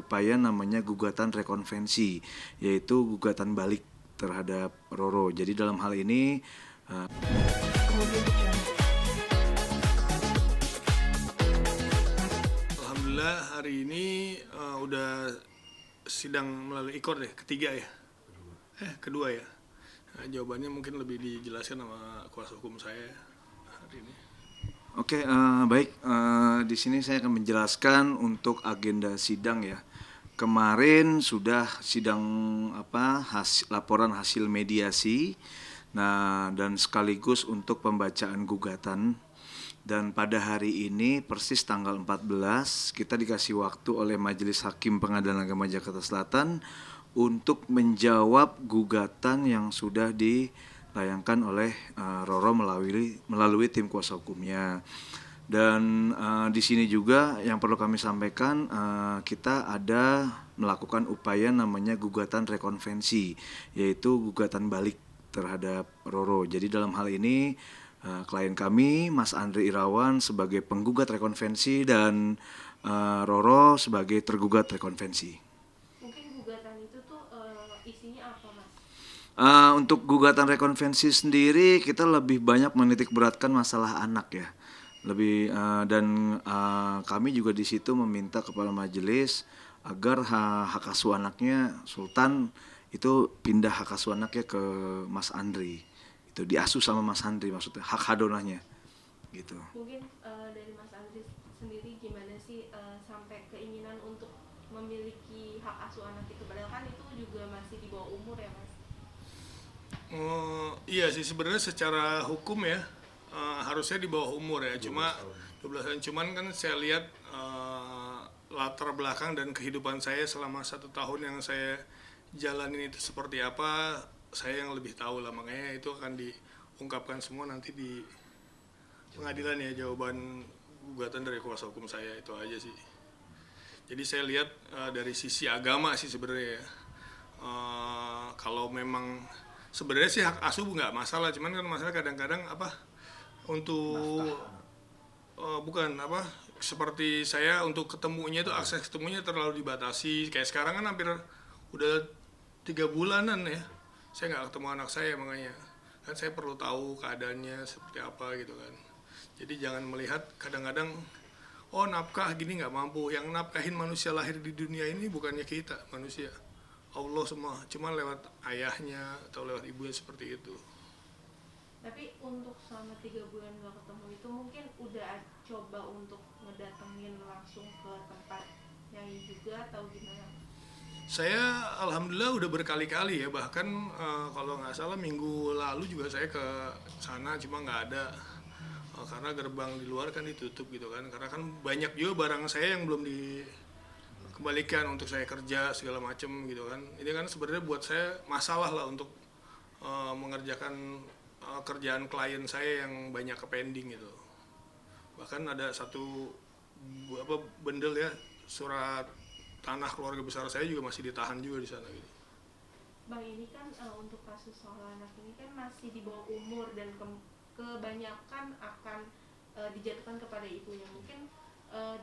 upaya namanya gugatan rekonvensi, yaitu gugatan balik terhadap Roro. Jadi dalam hal ini Alhamdulillah hari ini udah sidang melalui ikor deh, ketiga ya? Kedua ya? Jawabannya mungkin lebih dijelaskan sama kuasa hukum saya hari ini. Oke, baik. Di sini saya akan menjelaskan untuk agenda sidang ya. Kemarin sudah sidang laporan hasil mediasi. Nah, dan sekaligus untuk pembacaan gugatan. Dan pada hari ini persis tanggal 14 kita dikasih waktu oleh Majelis Hakim Pengadilan Agama Jakarta Selatan untuk menjawab gugatan yang sudah dilayangkan oleh Roro melalui tim kuasa hukumnya. Dan di sini juga yang perlu kami sampaikan, kita ada melakukan upaya namanya gugatan rekonvensi, yaitu gugatan balik terhadap Roro. Jadi dalam hal ini klien kami Mas Andri Irawan sebagai penggugat rekonvensi dan Roro sebagai tergugat rekonvensi. Mungkin gugatan itu tuh isinya apa, Mas? Untuk gugatan rekonvensi sendiri kita lebih banyak menitik beratkan masalah anak ya. Kami juga di situ meminta kepada majelis agar hak asuh anaknya Sultan itu pindah hak asuh anaknya ke Mas Andri. Itu diasuh sama Mas Andri, maksudnya hak hadonahnya gitu. Mungkin dari Mas Andri sendiri gimana sih sampai keinginan untuk memiliki hak asuh anak itu, padahal kan itu juga masih di bawah umur ya, Mas? Iya sih, sebenarnya secara hukum ya harusnya di bawah umur ya, cuma 12 tahun. Cuman kan saya lihat latar belakang dan kehidupan saya selama 1 tahun yang saya jalanin itu seperti apa, saya yang lebih tahu lah, makanya itu akan diungkapkan semua nanti di pengadilan ya, jawaban gugatan dari kuasa hukum saya itu aja sih. Jadi saya lihat dari sisi agama sih sebenarnya ya. Kalau memang sebenarnya sih hak asuh nggak masalah, cuman kan masalah kadang-kadang untuk bukan seperti saya untuk ketemunya itu, akses ketemunya terlalu dibatasi. Kayak sekarang kan hampir udah 3 bulanan ya saya nggak ketemu anak saya, makanya kan saya perlu tahu keadaannya seperti apa gitu kan. Jadi jangan melihat kadang-kadang nafkah gini nggak mampu. Yang nafkahin manusia lahir di dunia ini bukannya kita manusia, Allah semua, cuma lewat ayahnya atau lewat ibunya seperti itu. Tapi untuk selama 3 bulan gak ketemu itu mungkin udah coba untuk ngedatengin langsung ke tempat nyai juga atau gimana? Saya alhamdulillah udah berkali-kali ya, bahkan kalau nggak salah minggu lalu juga saya ke sana, cuma nggak ada karena gerbang di luar kan ditutup gitu kan, karena kan banyak juga barang saya yang belum dikembalikan untuk saya kerja segala macem gitu kan. Ini kan sebenarnya buat saya masalah lah untuk mengerjakan kerjaan klien saya yang banyak ke pending gitu. Bahkan ada satu bendel ya, surat tanah keluarga besar saya juga masih ditahan juga di sana gitu. Bang, ini kan untuk kasus soal anak ini kan masih di bawah umur dan kebanyakan akan dijatuhkan kepada ibunya. Mungkin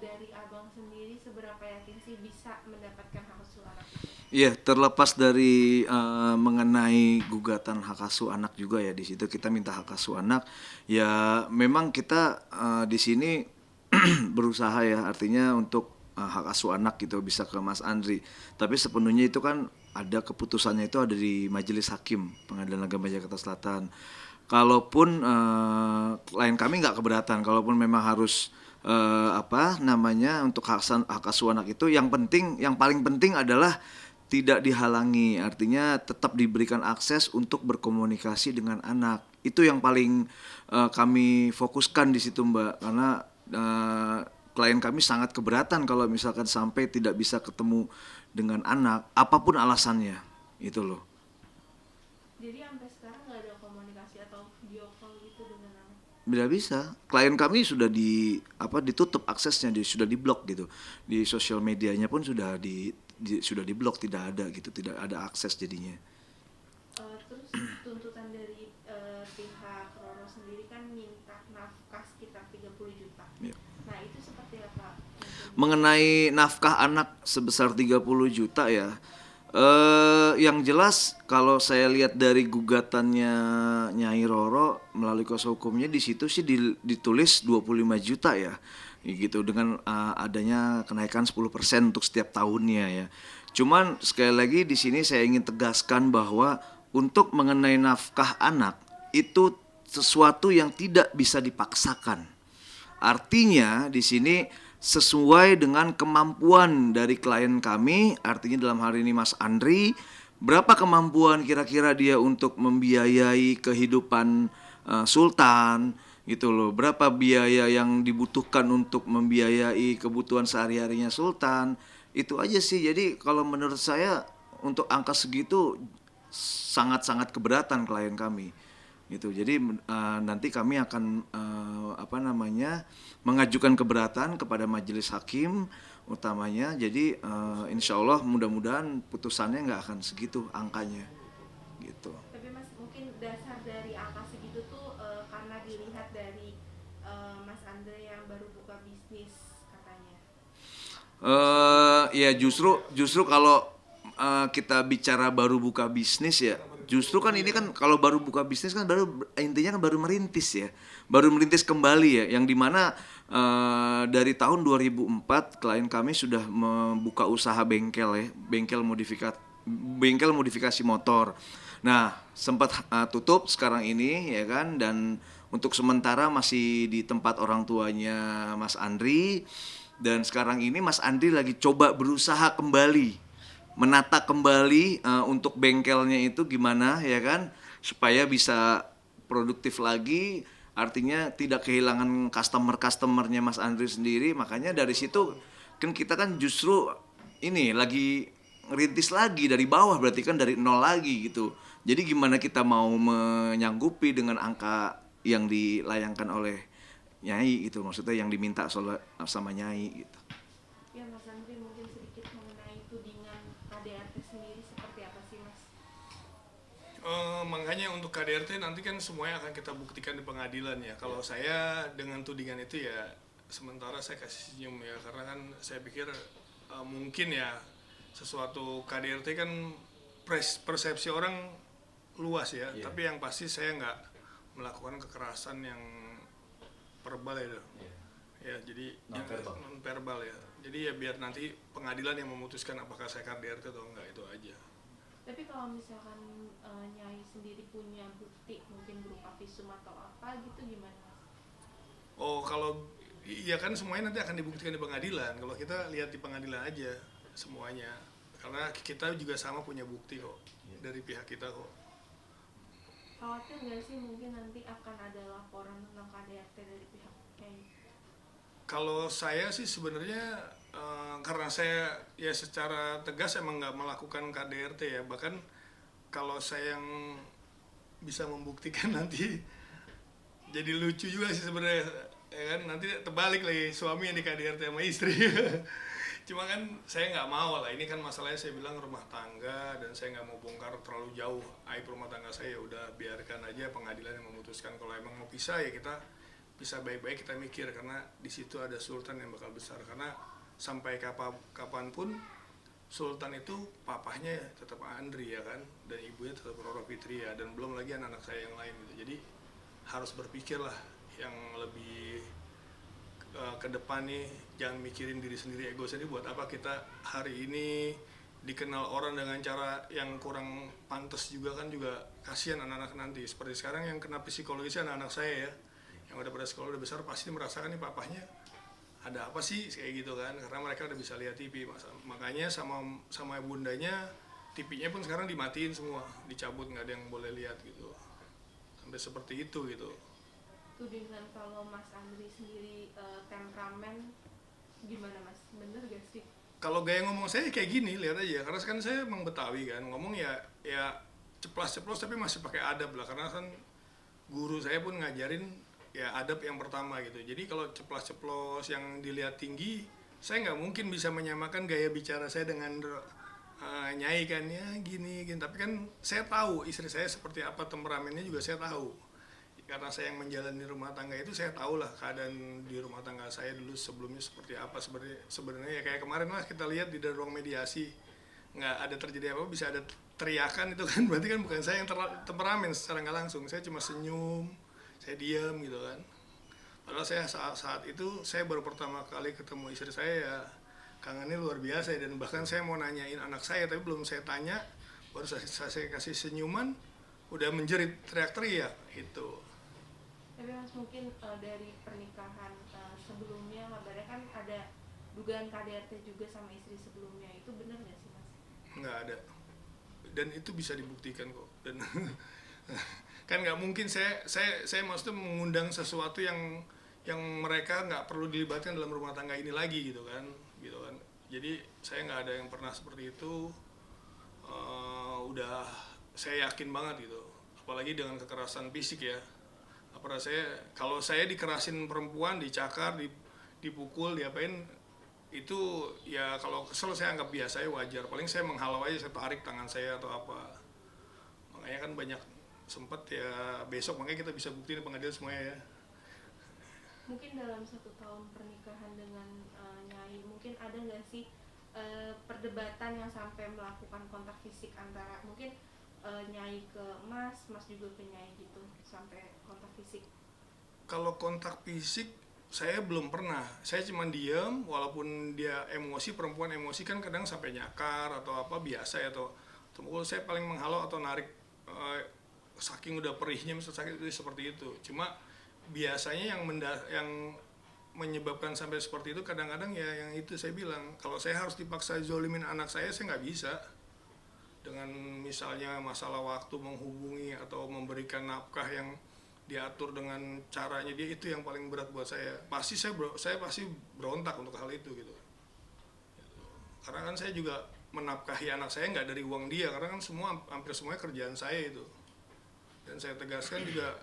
dari abang sendiri seberapa yakin sih bisa mendapatkan hak asuh anak itu? Iya, terlepas dari mengenai gugatan hak asuh anak juga ya, di situ kita minta hak asuh anak. Ya memang kita di sini berusaha ya, artinya untuk hak asuh anak gitu bisa ke Mas Andri. Tapi sepenuhnya itu kan ada keputusannya itu ada di Majelis Hakim Pengadilan Agama Jakarta Selatan. Kalaupun klien kami nggak keberatan, kalaupun memang harus untuk hak asuh anak itu, yang paling penting adalah tidak dihalangi, artinya tetap diberikan akses untuk berkomunikasi dengan anak. Itu yang paling kami fokuskan di situ, Mbak, karena klien kami sangat keberatan kalau misalkan sampai tidak bisa ketemu dengan anak, apapun alasannya, itu loh. Jadi sampai sekarang nggak ada komunikasi atau video call gitu dengan anak? Tidak bisa. Klien kami sudah ditutup aksesnya, sudah diblok gitu. Di sosial medianya pun sudah diblok, tidak ada gitu, tidak ada akses jadinya. Terus tuntutan dari pihak Roro sendiri kan minta nafkah sekitar 30 juta. Ya. Nah, itu seperti apa? mengenai nafkah anak sebesar 30 juta ya. Yang jelas kalau saya lihat dari gugatannya Nyai Roro melalui kuasa hukumnya di situ sih ditulis 25 juta ya. Gitu dengan adanya kenaikan 10% untuk setiap tahunnya ya. Cuman sekali lagi di sini saya ingin tegaskan bahwa untuk mengenai nafkah anak itu sesuatu yang tidak bisa dipaksakan. Artinya di sini sesuai dengan kemampuan dari klien kami, artinya dalam hari ini Mas Andri, berapa kemampuan kira-kira dia untuk membiayai kehidupan Sultan gitu loh. Berapa biaya yang dibutuhkan untuk membiayai kebutuhan sehari-harinya Sultan. Itu aja sih. Jadi kalau menurut saya untuk angka segitu sangat-sangat keberatan klien kami gitu. Jadi nanti kami akan mengajukan keberatan kepada majelis hakim utamanya. Jadi insya Allah mudah-mudahan putusannya nggak akan segitu angkanya gitu. Tapi Mas, mungkin dasar dari angka segitu tuh karena dilihat dari Mas Andre yang baru buka bisnis katanya. Ya justru kalau kita bicara baru buka bisnis ya, justru kan ini kan kalau baru buka bisnis kan intinya kan baru merintis ya, baru merintis kembali ya, yang dimana dari tahun 2004 klien kami sudah membuka usaha bengkel ya, bengkel modifikasi motor. Nah sempat tutup sekarang ini ya kan, dan untuk sementara masih di tempat orang tuanya Mas Andri. Dan sekarang ini Mas Andri lagi coba berusaha kembali, menata kembali untuk bengkelnya itu gimana ya kan, supaya bisa produktif lagi, artinya tidak kehilangan customernya Mas Andri sendiri. Makanya dari situ kan kita kan justru ini lagi ngerintis lagi dari bawah, berarti kan dari nol lagi gitu. Jadi gimana kita mau menyanggupi dengan angka yang dilayangkan oleh Nyai gitu, maksudnya yang diminta sama Nyai gitu. Ya Mas Andri, mungkin sedikit mengenai tudingan KDRT sendiri seperti apa sih Mas? Makanya untuk KDRT nanti kan semuanya akan kita buktikan di pengadilan ya. Kalau saya dengan tudingan itu ya sementara saya kasih senyum ya, karena kan saya pikir mungkin ya sesuatu KDRT kan persepsi orang luas ya. Tapi yang pasti saya nggak melakukan kekerasan yang verbal ya. Ya jadi non verbal ya. Jadi ya biar nanti pengadilan yang memutuskan apakah saya KDRT atau enggak, itu aja. Tapi kalau misalkan Nyai sendiri punya bukti mungkin berupa visum atau apa gitu gimana Mas? Oh kalau iya kan semuanya nanti akan dibuktikan di pengadilan. Kalau kita lihat di pengadilan aja semuanya, karena kita juga sama punya bukti kok dari pihak kita kok. Khawatir nggak sih mungkin nanti akan ada laporan tentang KDRT dari pihak Nyai? Kalau saya sih sebenarnya karena saya ya secara tegas emang nggak melakukan KDRT ya. Bahkan kalau saya yang bisa membuktikan nanti jadi lucu juga sih sebenarnya ya kan, nanti terbalik lagi suami yang di KDRT sama istri. Cuma kan saya nggak mau lah, ini kan masalahnya saya bilang rumah tangga dan saya nggak mau bongkar terlalu jauh aib rumah tangga saya. Udah biarkan aja pengadilan yang memutuskan. Kalau emang mau pisah ya kita bisa baik-baik kita mikir, karena di situ ada Sultan yang bakal besar. Karena sampai kapanpun Sultan itu papahnya tetap Andri ya kan, dan ibunya tetap Roro Fitri ya, dan belum lagi anak saya yang lain gitu. Jadi harus berpikirlah yang lebih ke depan nih, jangan mikirin diri sendiri, ego sendiri. Buat apa kita hari ini dikenal orang dengan cara yang kurang pantas juga kan, juga kasihan anak-anak nanti. Seperti sekarang yang kena psikologisnya anak-anak saya ya, yang udah pada sekolah udah besar pasti merasakan nih papahnya ada apa sih kayak gitu kan, karena mereka udah bisa lihat TV. Makanya sama bundanya TV-nya pun sekarang dimatiin semua, dicabut, nggak ada yang boleh lihat gitu, sampai seperti itu gitu. Tudingan kalau Mas Andri sendiri temperamen gimana Mas? Bener gak sih? Kalau gaya ngomong saya kayak gini, lihat aja, karena kan saya emang Betawi kan, ngomong ya ceplos-ceplos tapi masih pakai adab lah, karena kan guru saya pun ngajarin ya adab yang pertama gitu. Jadi kalau ceplos-ceplos yang dilihat tinggi, saya nggak mungkin bisa menyamakan gaya bicara saya dengan Nyai kan ya gini. Tapi kan saya tahu istri saya seperti apa, temperamennya juga saya tahu. karena saya yang menjalani rumah tangga itu, saya tahu lah keadaan di rumah tangga saya dulu sebelumnya seperti apa. Sebenarnya ya kayak kemarin lah kita lihat di ruang mediasi, nggak ada terjadi apa, bisa ada teriakan, itu kan berarti kan bukan saya yang temperamen secara nggak langsung. Saya cuma senyum, saya diam gitu kan. Padahal saya saat itu saya baru pertama kali ketemu istri saya, ya kangennya luar biasa ya. Dan bahkan saya mau nanyain anak saya, tapi belum saya tanya, baru saya kasih senyuman udah menjerit teriak-teriak itu. Tapi Mas mungkin dari pernikahan sebelumnya kabarnya kan ada dugaan KDRT juga sama istri sebelumnya, itu benar nggak sih Mas? Nggak ada, dan itu bisa dibuktikan kok. Dan kan nggak mungkin saya maksudnya mengundang sesuatu yang mereka nggak perlu dilibatkan dalam rumah tangga ini lagi gitu kan. Jadi saya nggak ada yang pernah seperti itu. Udah saya yakin banget gitu, apalagi dengan kekerasan fisik ya. Kalau saya dikerasin perempuan, dicakar, dipukul, diapain, itu ya kalau kesel saya anggap biasa ya, wajar. Paling saya menghalau aja, saya tarik tangan saya atau apa. Makanya kan banyak sempet ya, besok makanya kita bisa buktiin di pengadilan semuanya ya. Mungkin dalam 1 tahun pernikahan dengan Nyai, mungkin ada nggak sih perdebatan yang sampai melakukan kontak fisik antara mungkin Nyai ke Mas juga ke Nyai gitu, sampai kontak fisik? Kalau kontak fisik saya belum pernah. Saya cuma diem, walaupun dia emosi, perempuan emosi kan kadang sampai nyakar atau apa, biasa ya, atau mukul. Saya paling menghalau atau narik, saking udah perihnya misalnya, sakit itu seperti itu. Cuma biasanya yang menyebabkan sampai seperti itu kadang-kadang ya yang itu saya bilang, kalau saya harus dipaksa zolimin anak saya nggak bisa. Dengan misalnya masalah waktu menghubungi atau memberikan nafkah yang diatur dengan caranya dia, itu yang paling berat buat saya. Saya pasti berontak untuk hal itu gitu. Karena kan saya juga menafkahi anak saya nggak dari uang dia, karena kan hampir semuanya kerjaan saya itu. Dan saya tegaskan juga,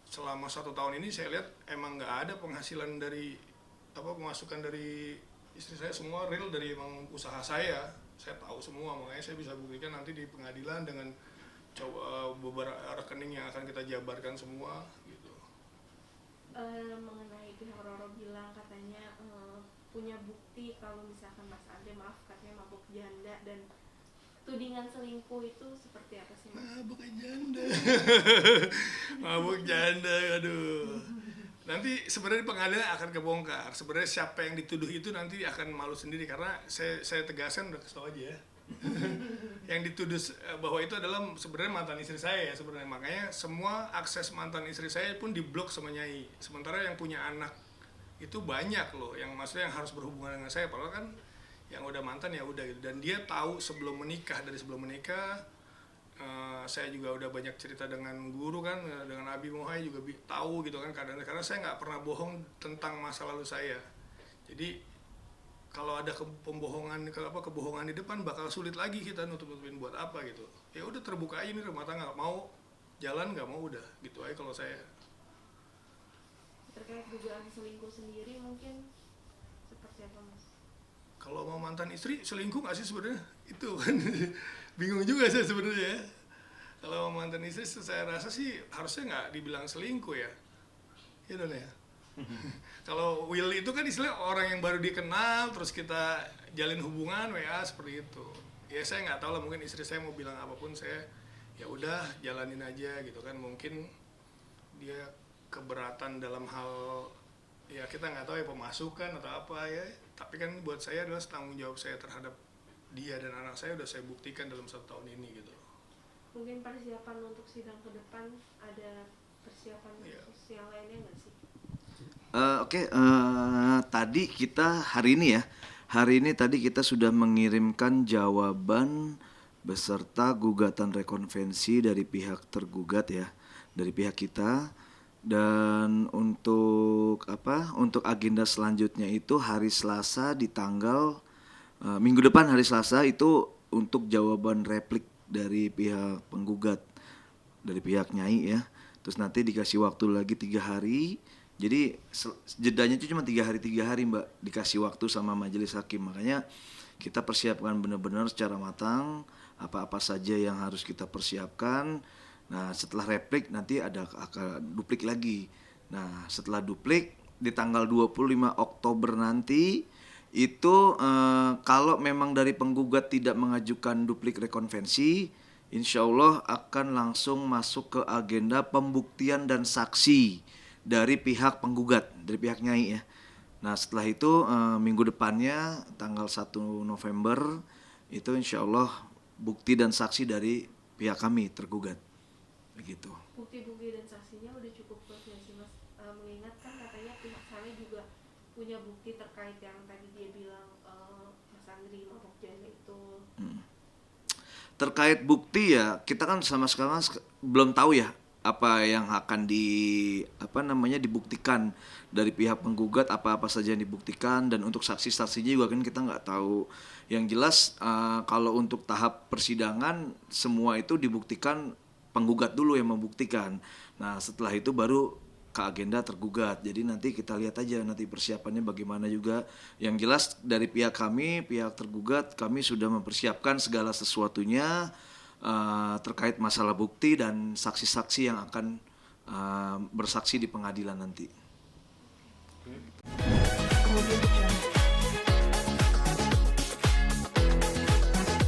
selama 1 tahun ini saya lihat emang nggak ada penghasilan dari pemasukan dari istri saya, semua real dari emang usaha saya tahu semua. Makanya saya bisa buktikan nanti di pengadilan dengan beberapa rekening yang akan kita jabarkan semua gitu. Mengenai pihak Roro bilang katanya punya bukti kalau misalkan Mas Andre, maaf, katanya mabuk janda, dan tudingan selingkuh itu seperti apa sih Mas? Mabuk janda. Mabuk janda, aduh. Nanti sebenarnya di pengadilan akan kebongkar. Sebenarnya siapa yang dituduh itu nanti akan malu sendiri, karena saya tegaskan, udah kasih tau aja ya. Yang dituduh bahwa itu adalah sebenarnya mantan istri saya ya sebenarnya. Makanya semua akses mantan istri saya pun diblok sama Nyai. Sementara yang punya anak itu banyak loh, yang maksudnya yang harus berhubungan dengan saya. Padahal kan yang udah mantan ya udah gitu. Dan dia tahu sebelum menikah, saya juga udah banyak cerita dengan guru kan, dengan Abi Mohai juga tahu gitu kan keadaan, karena saya nggak pernah bohong tentang masa lalu saya. Jadi kalau ada kebohongan di depan, bakal sulit lagi kita nutupin buat apa gitu. Ya udah terbuka aja nih rumah tangga, mau jalan nggak mau udah gitu aja kalau saya. Terkait dugaan selingkuh sendiri mungkin seperti apa Mas? Kalau mau mantan istri selingkuh nggak sih sebenarnya? Itu kan bingung juga saya sebenarnya ya. Kalau mantan istri saya rasa sih harusnya nggak dibilang selingkuh ya. Gitu ya. Kalau will itu kan istilah orang yang baru dikenal terus kita jalin hubungan WA seperti itu. Ya saya nggak tahu lah, mungkin istri saya mau bilang apapun, saya ya udah jalanin aja gitu kan. Mungkin dia keberatan dalam hal ya kita nggak tahu ya, pemasukan atau apa ya. Tapi kan buat saya adalah tanggung jawab saya terhadap dia dan anak saya udah saya buktikan dalam 1 tahun ini gitu. Mungkin persiapan untuk sidang ke depan, ada persiapan khusus yang lainnya nggak sih? Tadi kita hari ini tadi kita sudah mengirimkan jawaban beserta gugatan rekonvensi dari pihak tergugat ya, dari pihak kita. Dan untuk agenda selanjutnya itu hari Selasa di tanggal minggu depan, hari Selasa itu untuk jawaban replik dari pihak penggugat, dari pihak Nyai ya. Terus nanti dikasih waktu lagi 3 hari. Jadi jedanya itu cuma 3 hari Mbak, dikasih waktu sama majelis hakim. Makanya kita persiapkan benar-benar secara matang apa-apa saja yang harus kita persiapkan. Nah, setelah replik nanti akan duplik lagi. Nah, setelah duplik di tanggal 25 Oktober nanti itu kalau memang dari penggugat tidak mengajukan duplik rekonvensi, insya Allah akan langsung masuk ke agenda pembuktian dan saksi dari pihak penggugat, dari pihak Nyai ya. Nah, setelah itu minggu depannya tanggal 1 November itu insya Allah bukti dan saksi dari pihak kami tergugat. Begitu. Bukti-bukti dan saksinya udah cukup kuat nggak sih Mas? Mengingat kan katanya pihak sana juga punya bukti terkait yang tadi dia bilang Mas Andri mabok janda itu. Terkait bukti ya, kita kan sama sekali belum tahu ya apa yang akan dibuktikan dari pihak penggugat, apa-apa saja yang dibuktikan, dan untuk saksi-saksinya juga kan kita nggak tahu. Yang jelas kalau untuk tahap persidangan semua itu dibuktikan penggugat dulu yang membuktikan. Nah, setelah itu baru ke agenda tergugat. Jadi nanti kita lihat aja nanti persiapannya bagaimana juga. Yang jelas dari pihak kami, pihak tergugat, kami sudah mempersiapkan segala sesuatunya terkait masalah bukti dan saksi-saksi yang akan bersaksi di pengadilan nanti.